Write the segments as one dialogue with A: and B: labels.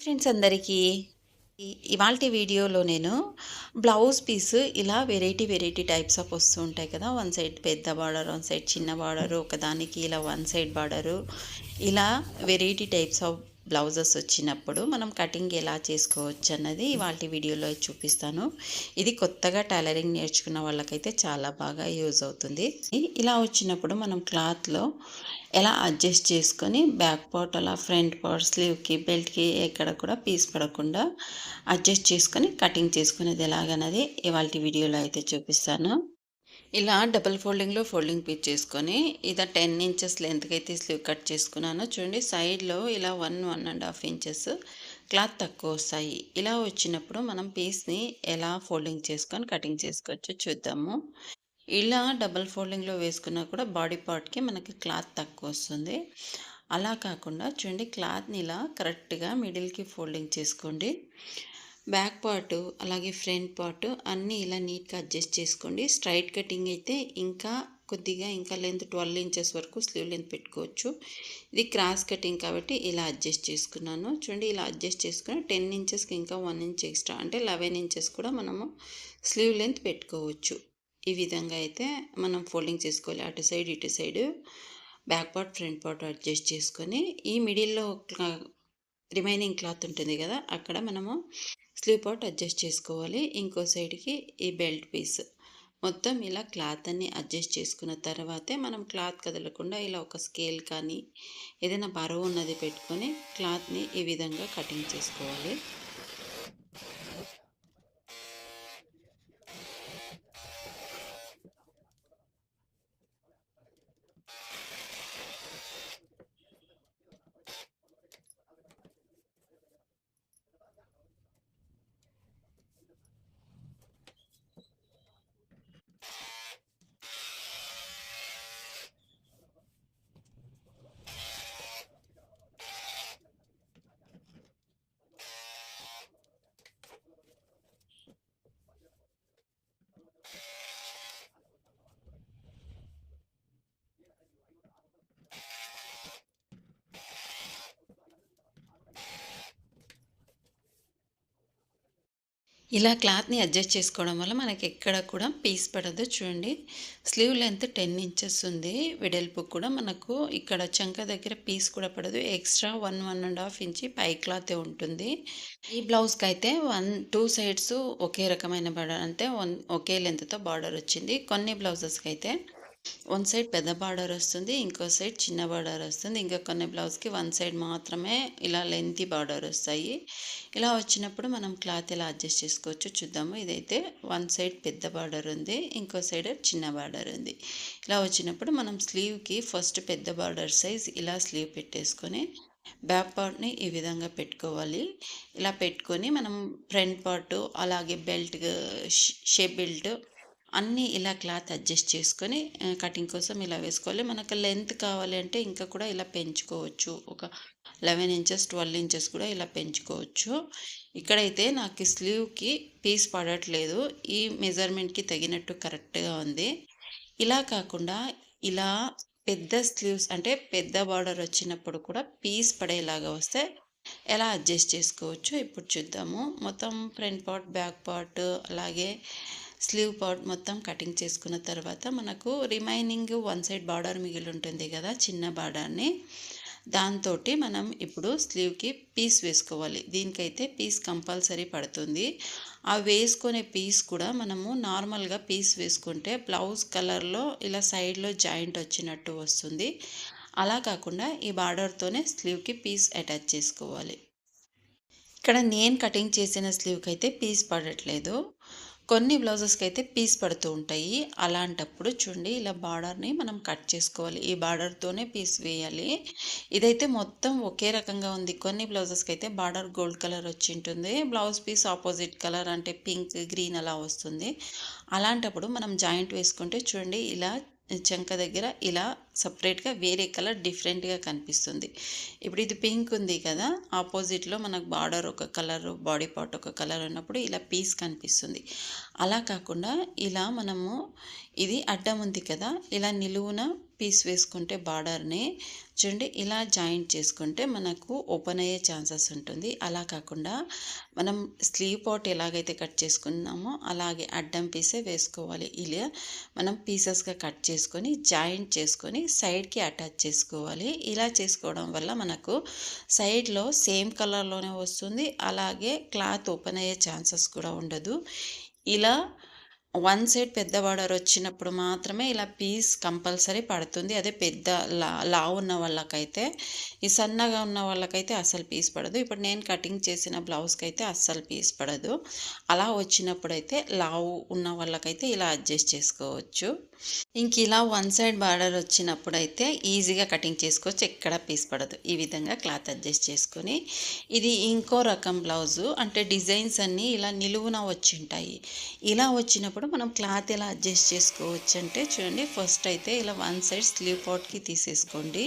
A: Friends అందరికీ ఇవాల్టి వీడియోలో నేను బ్లౌజ్ పీస్ ఇలా వెరైటీ వెరైటీ టైప్స్ ఆఫ్ వస్తూ ఉంటాయి కదా. వన్ సైడ్ పెద్ద బార్డర్, వన్ సైడ్ చిన్న బార్డరు, ఒకదానికి ఇలా వన్ సైడ్ బార్డరు, ఇలా వెరైటీ టైప్స్ ఆఫ్ బ్లౌజెస్ వచ్చినప్పుడు మనం కటింగ్ ఎలా చేసుకోవచ్చు అన్నది ఇవాల్టి వీడియోలో చూపిస్తాను. ఇది కొత్తగా టైలరింగ్ నేర్చుకున్న వాళ్ళకైతే చాలా బాగా యూజ్ అవుతుంది. ఇలా వచ్చినప్పుడు మనం క్లాత్లో ఎలా అడ్జస్ట్ చేసుకొని బ్యాక్ పార్ట్ అలా ఫ్రంట్ పార్ట్ స్లీవ్కి బెల్ట్కి ఎక్కడ కూడా పీస్ పడకుండా అడ్జస్ట్ చేసుకొని కటింగ్ చేసుకునేది ఎలాగన్నది ఇవాళ వీడియోలో అయితే చూపిస్తాను. ఇలా డబుల్ ఫోల్డింగ్లో ఫోల్డింగ్ పీస్ చేసుకొని ఇది 10 ఇంచెస్ లెంత్కి అయితే స్లీవ్ కట్ చేసుకున్నాను. చూడండి సైడ్లో ఇలా 1.5 ఇంచెస్ క్లాత్ తక్కువ వస్తాయి. ఇలా వచ్చినప్పుడు మనం పీస్ని ఎలా ఫోల్డింగ్ చేసుకొని కటింగ్ చేసుకోవచ్చో చూద్దాము. ఇలా డబల్ ఫోల్డింగ్లో వేసుకున్నా కూడా బాడీ పార్ట్కి మనకి క్లాత్ తక్కువ వస్తుంది. అలా కాకుండా చూడండి క్లాత్ని ఇలా కరెక్ట్గా మిడిల్కి ఫోల్డింగ్ చేసుకోండి. బ్యాక్ పార్ట్ అలాగే ఫ్రంట్ పార్ట్ అన్నీ ఇలా నీట్గా అడ్జస్ట్ చేసుకోండి. స్ట్రైట్ కటింగ్ అయితే ఇంకా లెంత్ 12 ఇంచెస్ వరకు స్లీవ్ లెంత్ పెట్టుకోవచ్చు. ఇది క్రాస్ కటింగ్ కాబట్టి ఇలా అడ్జస్ట్ చేసుకున్నాను. చూడండి ఇలా అడ్జస్ట్ చేసుకుని 10 ఇంచెస్కి ఇంకా 1 ఇంచ్ ఎక్స్ట్రా అంటే 11 ఇంచెస్ కూడా మనము స్లీవ్ లెంత్ పెట్టుకోవచ్చు. ఈ విధంగా అయితే మనం ఫోల్డింగ్ చేసుకోవాలి. అటు సైడ్ ఇటు side back part front part adjust చేసుకొని ఈ మిడిల్లో రిమైనింగ్ క్లాత్ ఉంటుంది కదా, అక్కడ మనము స్లీవ్ పార్ట్ అడ్జస్ట్ చేసుకోవాలి. ఇంకో సైడ్కి ఈ బెల్ట్ పీస్ మొత్తం ఇలా క్లాత్ అన్ని అడ్జస్ట్ చేసుకున్న తర్వాతే మనం క్లాత్ కదలకుండా ఇలా ఒక స్కేల్ కానీ ఏదైనా బరువు ఉన్నది పెట్టుకొని క్లాత్ని ఈ విధంగా కటింగ్ చేసుకోవాలి. ఇలా క్లాత్ని అడ్జస్ట్ చేసుకోవడం వల్ల మనకి ఎక్కడ కూడా పీస్ పడదు. చూడండి స్లీవ్ లెంత్ 10 ఇంచెస్ ఉంది. వెడల్పు కూడా మనకు ఇక్కడ చంక దగ్గర పీస్ కూడా పడదు. ఎక్స్ట్రా 1.5 ఇంచ్ పై క్లాతే ఉంటుంది. ఈ బ్లౌజ్కి అయితే 2 సైడ్స్ ఒకే రకమైన బార్డర్ అంటే ఒకే లెంత్తో బార్డర్ వచ్చింది. కొన్ని బ్లౌజెస్కి అయితే వన్ సైడ్ పెద్ద బార్డర్ వస్తుంది, ఇంకో సైడ్ చిన్న బార్డర్ వస్తుంది. ఇంకా కొన్ని బ్లౌజ్కి వన్ సైడ్ మాత్రమే ఇలా లెంతీ బార్డర్ వస్తాయి. ఇలా వచ్చినప్పుడు మనం క్లాత్ ఎలా అడ్జస్ట్ చేసుకోవచ్చు చూద్దాము. ఇదైతే వన్ సైడ్ పెద్ద బార్డర్ ఉంది, ఇంకో సైడ్ చిన్న బార్డర్ ఉంది. ఇలా వచ్చినప్పుడు మనం స్లీవ్కి ఫస్ట్ పెద్ద బార్డర్ సైజ్ ఇలా స్లీవ్ పెట్టేసుకొని బ్యాక్ పార్ట్ని ఈ విధంగా పెట్టుకోవాలి. ఇలా పెట్టుకొని మనం ఫ్రంట్ పార్ట్ అలాగే బెల్ట్ షేప్ బెల్ట్ అన్నీ ఇలా క్లాత్ అడ్జస్ట్ చేసుకొని కటింగ్ కోసం ఇలా వేసుకోవాలి. మనకు లెంత్ కావాలి అంటే ఇంకా కూడా ఇలా పెంచుకోవచ్చు. ఒక 11 ఇంచెస్ 12 ఇంచెస్ కూడా ఇలా పెంచుకోవచ్చు. ఇక్కడైతే నాకు స్లీవ్కి పీస్ పడట్లేదు. ఈ మెజర్మెంట్కి తగినట్టు కరెక్ట్గా ఉంది. ఇలా కాకుండా ఇలా పెద్ద స్లీవ్స్ అంటే పెద్ద బార్డర్ వచ్చినప్పుడు కూడా పీస్ పడేలాగా వస్తే ఎలా అడ్జస్ట్ చేసుకోవచ్చు ఇప్పుడు చూద్దాము. మొత్తం ఫ్రంట్ పార్ట్ బ్యాక్ పార్ట్ అలాగే స్లీవ్ పార్ట్ మొత్తం కటింగ్ చేసుకున్న తర్వాత మనకు రిమైనింగ్ వన్ సైడ్ బార్డర్ మిగిలి ఉంటుంది కదా, చిన్న బార్డర్ని దాంతో మనం ఇప్పుడు స్లీవ్కి పీస్ వేసుకోవాలి. దీనికైతే పీస్ కంపల్సరీ పడుతుంది. ఆ వేసుకునే పీస్ కూడా మనము నార్మల్గా పీస్ వేసుకుంటే బ్లౌజ్ కలర్లో ఇలా సైడ్లో జాయింట్ వచ్చినట్టు వస్తుంది. అలా కాకుండా ఈ బార్డర్తోనే స్లీవ్కి పీస్ అటాచ్ చేసుకోవాలి. ఇక్కడ నేను కటింగ్ చేసిన స్లీవ్కి అయితే పీస్ పడట్లేదు. కొన్ని బ్లౌజెస్కి అయితే పీస్ పడుతూ ఉంటాయి. అలాంటప్పుడు చూడండి ఇలా బార్డర్ని మనం కట్ చేసుకోవాలి. ఈ బార్డర్తోనే పీస్ వేయాలి. ఇదైతే మొత్తం ఒకే రకంగా ఉంది. కొన్ని బ్లౌజెస్కి అయితే బార్డర్ గోల్డ్ కలర్ వచ్చి ఉంటుంది, బ్లౌజ్ పీస్ ఆపోజిట్ కలర్ అంటే పింక్ గ్రీన్ అలా వస్తుంది. అలాంటప్పుడు మనం జాయింట్ వేసుకుంటే చూడండి ఇలా చంక దగ్గర ఇలా సపరేట్గా వేరే కలర్ డిఫరెంట్గా కనిపిస్తుంది. ఇప్పుడు ఇది పింక్ ఉంది కదా, ఆపోజిట్లో మనకు బార్డర్ ఒక కలర్ బాడీ పార్ట్ ఒక కలర్ ఉన్నప్పుడు ఇలా పీస్ కనిపిస్తుంది. అలా కాకుండా ఇలా మనము ఇది అడ్డం ఉంది కదా, ఇలా నిలువున పీస్ వేసుకుంటే బార్డర్ని చూడండి ఇలా జాయింట్ చేసుకుంటే మనకు ఓపెన్ అయ్యే ఛాన్సెస్ ఉంటుంది. అలా కాకుండా మనం స్లీవ్ పార్ట్ ఎలాగైతే కట్ చేసుకున్నామో అలాగే అడ్డం పీసే వేసుకోవాలి. ఇలా మనం పీసెస్గా కట్ చేసుకొని జాయింట్ చేసుకొని సైడ్కి అటాచ్ చేసుకోవాలి. ఇలా చేసుకోవడం వల్ల మనకు సైడ్లో సేమ్ కలర్లోనే వస్తుంది. అలాగే క్లాత్ ఓపెన్ అయ్యే ఛాన్సెస్ కూడా ఉండదు. ఇలా వన్ సైడ్ పెద్ద బార్డర్ వచ్చినప్పుడు మాత్రమే ఇలా పీస్ కంపల్సరీ పడుతుంది. అదే పెద్ద లావు ఉన్న వాళ్ళకైతే, ఈ సన్నగా ఉన్న వాళ్ళకైతే అస్సలు పీస్ పడదు. ఇప్పుడు నేను కటింగ్ చేసిన బ్లౌజ్కి అయితే అస్సలు పీస్ పడదు. అలా వచ్చినప్పుడైతే లావు ఉన్న వాళ్ళకైతే ఇలా అడ్జస్ట్ చేసుకోవచ్చు. ఇంక ఇలా వన్ సైడ్ బార్డర్ వచ్చినప్పుడైతే ఈజీగా కటింగ్ చేసుకోవచ్చు, ఎక్కడ పీస్ పడదు. ఈ విధంగా క్లాత్ అడ్జస్ట్ చేసుకొని, ఇది ఇంకో రకం బ్లౌజు, అంటే డిజైన్స్ అన్నీ ఇలా నిలువున వచ్చింటాయి. ఇలా వచ్చినప్పుడు మనం క్లాత్ ఎలా అడ్జస్ట్ చేసుకోవచ్చు అంటే చూడండి, ఫస్ట్ అయితే ఇలా వన్ సైడ్ స్లీవ్ పార్ట్కి తీసేసుకోండి.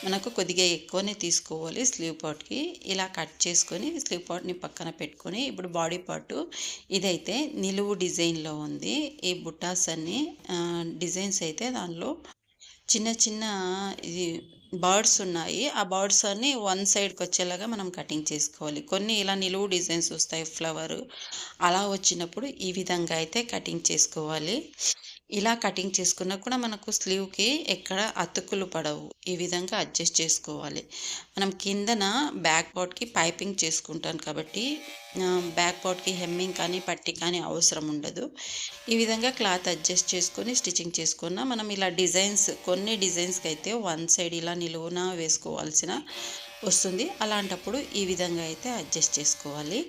A: మనకు కొద్దిగా ఎక్కువనే తీసుకోవాలి స్లీవ్ పార్ట్కి. ఇలా కట్ చేసుకొని స్లీవ్ పార్ట్ని పక్కన పెట్టుకొని, ఇప్పుడు బాడీ పార్టు ఇదైతే నిలువు డిజైన్లో ఉంది. ఈ బుట్టాస్ అన్నీ డిజైన్స్ అయితే దానిలో చిన్న చిన్న ఇది బర్డ్స్ ఉన్నాయి. ఆ బర్డ్స్ అన్ని వన్ సైడ్కి వచ్చేలాగా మనం కటింగ్ చేసుకోవాలి. కొన్ని ఇలా నిలువు డిజైన్స్ వస్తాయి ఫ్లవర్, అలా వచ్చినప్పుడు ఈ విధంగా అయితే కటింగ్ చేసుకోవాలి. ఇలా కటింగ్ చేసుకున్నా కూడా మనకు స్లీవ్కి ఎక్కడ అతుకులు పడవు. ఈ విధంగా అడ్జస్ట్ చేసుకోవాలి. మనం కిందన బ్యాక్ పార్ట్కి పైపింగ్ చేసుకుంటాం కాబట్టి బ్యాక్ పార్ట్కి హెమ్మింగ్ కానీ పట్టి కానీ అవసరం ఉండదు. ఈ విధంగా క్లాత్ అడ్జస్ట్ చేసుకొని స్టిచ్చింగ్ చేసుకున్న మనం ఇలా డిజైన్స్, కొన్ని డిజైన్స్కి అయితే వన్ సైడ్ ఇలా నిలువున వేసుకోవాల్సిన వస్తుంది. అలాంటప్పుడు ఈ విధంగా అయితే అడ్జస్ట్ చేసుకోవాలి.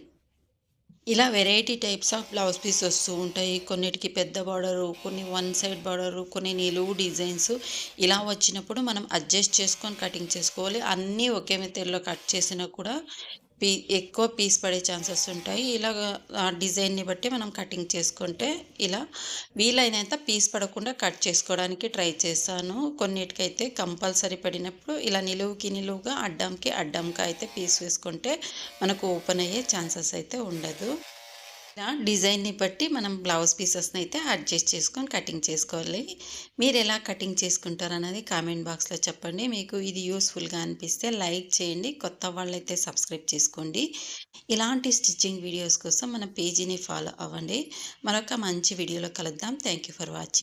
A: ఇలా variety types of blouse piece వస్తూ ఉంటాయి. కొన్నిటికి పెద్ద బార్డరు, కొన్ని వన్ సైడ్ బార్డరు, కొన్ని నిలువు డిజైన్స్. ఇలా వచ్చినప్పుడు మనం అడ్జస్ట్ చేసుకొని కటింగ్ చేసుకోవాలి. అన్నీ ఒకే మెథడ్లో కట్ చేసినా కూడా ఎక్కువ పీస్ పడే ఛాన్సెస్ ఉంటాయి. ఇలాగ ఆ డిజైన్ని బట్టి మనం కటింగ్ చేసుకుంటే ఇలా వీలైనంత పీస్ పడకుండా కట్ చేసుకోవడానికి ట్రై చేస్తాను. కొన్నిటికైతే కంపల్సరీ పడినప్పుడు ఇలా నిలువుకి నిలువుగా, అడ్డంకి అడ్డంగా అయితే పీస్ వేసుకుంటే మనకు ఓపెన్ అయ్యే ఛాన్సెస్ అయితే ఉండదు. ఇలా డిజైన్ని బట్టి మనం బ్లౌజ్ పీసెస్ని అయితే అడ్జస్ట్ చేసుకొని కటింగ్ చేసుకోవాలి. మీరు ఎలా కటింగ్ చేసుకుంటారు అన్నది కామెంట్ బాక్స్లో చెప్పండి. మీకు ఇది యూస్ఫుల్గా అనిపిస్తే లైక్ చేయండి. కొత్త వాళ్ళైతే సబ్స్క్రైబ్ చేసుకోండి. ఇలాంటి స్టిచ్చింగ్ వీడియోస్ కోసం మన పేజీని ఫాలో అవ్వండి. మరొక మంచి వీడియోలో కలుద్దాం. Thank you for watching.